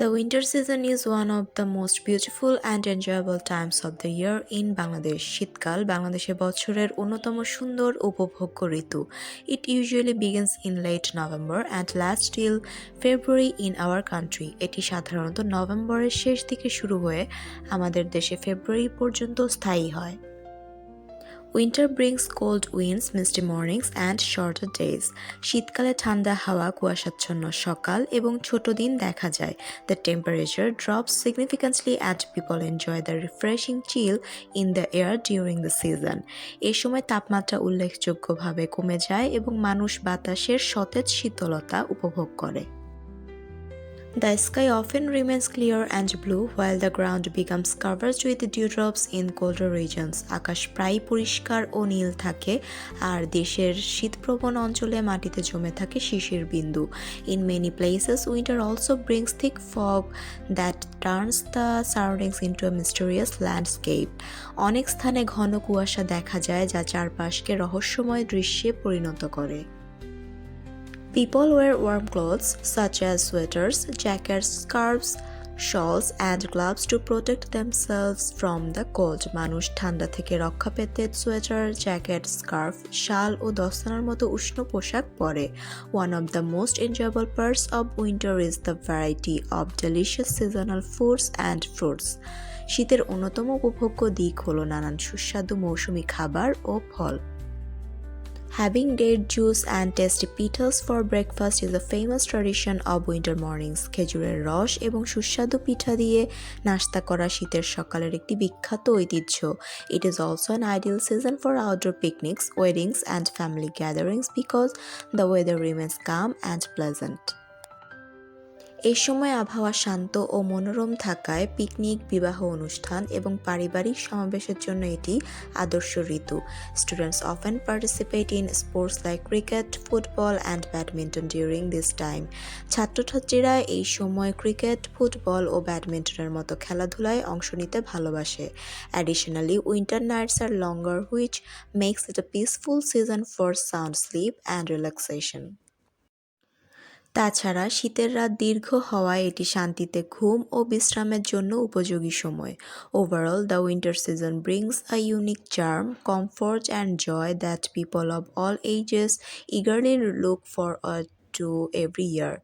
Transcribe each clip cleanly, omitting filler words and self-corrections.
The winter season is one of the most beautiful and enjoyable times of the year in Bangladesh. শীতকাল বাংলাদেশে বছরের অন্যতম সুন্দর উপভোগ্য ঋতু. It usually begins in late November and lasts till February in our country. এটি সাধারণত নভেম্বরের শেষ দিকে শুরু হয়ে আমাদের দেশে ফেব্রুয়ারি পর্যন্ত স্থায়ী হয়। Winter brings cold winds, misty mornings and shorter days. শীতকালে ঠান্ডা হাওয়া, কুয়াশাচ্ছন্ন সকাল এবং ছোট দিন দেখা যায়। The temperature drops significantly and people enjoy the refreshing chill in the air during the season. এই সময় তাপমাত্রা উল্লেখযোগ্যভাবে কমে যায় এবং মানুষ বাতাসের সতেজ শীতলতা উপভোগ করে। The sky often remains clear and blue while the ground becomes covered with dewdrops in colder regions. আকাশ প্রায় পরিষ্কার ও নীল থাকে আর দেশের শীতপ্রবণ অঞ্চলে মাটিতে জমে থাকে শিশির বিন্দু। In many places, winter also brings thick fog that turns the surroundings into a mysterious landscape. অনেক স্থানে ঘন কুয়াশা দেখা যায় যা চারপাশকে রহস্যময় দৃশ্যে পরিণত করে। People wear warm clothes such as sweaters, jackets, scarves, shawls and gloves to protect themselves from the cold. মানুষ ঠান্ডা থেকে রক্ষা পেতে সোয়েটার, জ্যাকেট, স্কার্ফ, শাল ও দস্তানার মতো উষ্ণ পোশাক পরে। One of the most enjoyable parts of winter is the variety of delicious seasonal foods and fruits. শীতের অন্যতম উপভোগ্য দিক হলো নানান সুস্বাদু মৌসুমী খাবার ও ফল। Having date juice and tasty pitas for breakfast is a famous tradition of winter mornings. খেজুরের রস এবং সুস্বাদু পিঠা দিয়ে নাস্তা করা শীতের সকালের একটি বিখ্যাত ঐতিহ্য। It is also an ideal season for outdoor picnics, weddings and family gatherings because the weather remains calm and pleasant. এই সময় আবহাওয়া শান্ত ও মনোরম থাকায় পিকনিক, বিবাহ অনুষ্ঠান এবং পারিবারিক সমাবেশের জন্য এটি আদর্শ ঋতু। Students often participate in sports like cricket, football and badminton during this time. ছাত্রছাত্রীরা এই সময় ক্রিকেট, ফুটবল ও ব্যাডমিন্টনের মতো খেলাধুলায় অংশ নিতে ভালোবাসে। Additionally, winter nights are longer which makes it a peaceful season for sound sleep and relaxation. তাছাড়া শীতের রাত দীর্ঘ হওয়ায় এটি শান্তিতে ঘুম ও বিশ্রামের জন্য উপযোগী সময়। Overall, the winter season brings a unique charm, comfort and joy that people of all ages eagerly look forward to every year.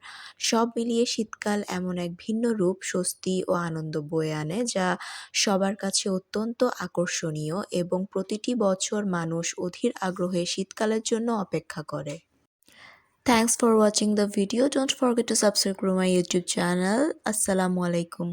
সব মিলিয়ে শীতকাল এমন এক ভিন্ন রূপ, স্বস্তি ও আনন্দ বয়ে আনে যা সবার কাছে অত্যন্ত আকর্ষণীয় এবং প্রতিটি বছর মানুষ অধীর আগ্রহে শীতকালের জন্য অপেক্ষা করে। Thanks for watching the video. Don't forget to subscribe to my YouTube channel. Assalamu alaikum.